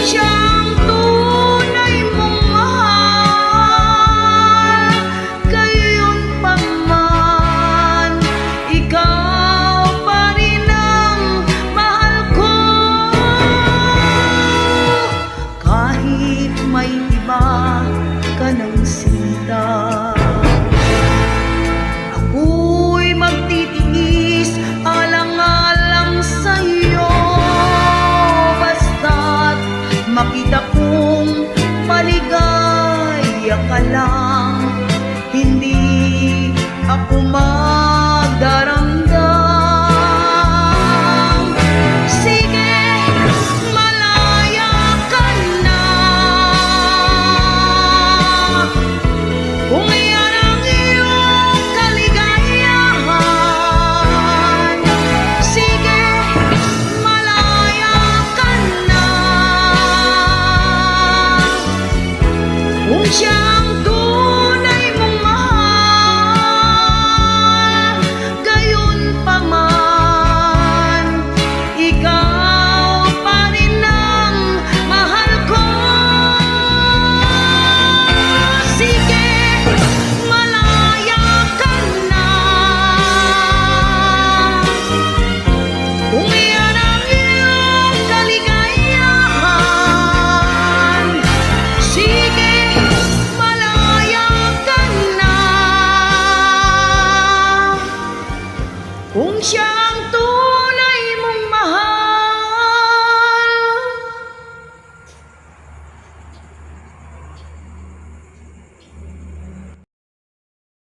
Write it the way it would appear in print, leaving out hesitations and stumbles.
siyang tunay mong mahal, gayon pa man, ikaw pa rin ang mahal ko. Kahit may iba ka ng sinta, ako'y magtitiis alang-alang sa'yo. Basta't makita kong maligaya ka lang, hindi ako magdaramdam. Sige, malaya ka na, kung iyan ang iyong kaligayahan. Sige, malaya ka na, kung siya ang tunay mong mahal, gayon pa man, ikaw pa rin ang mahal ko. Sige, malaya ka na, kung iyan ang iyong kaligayahan. Sige, malaya ka na, kung siya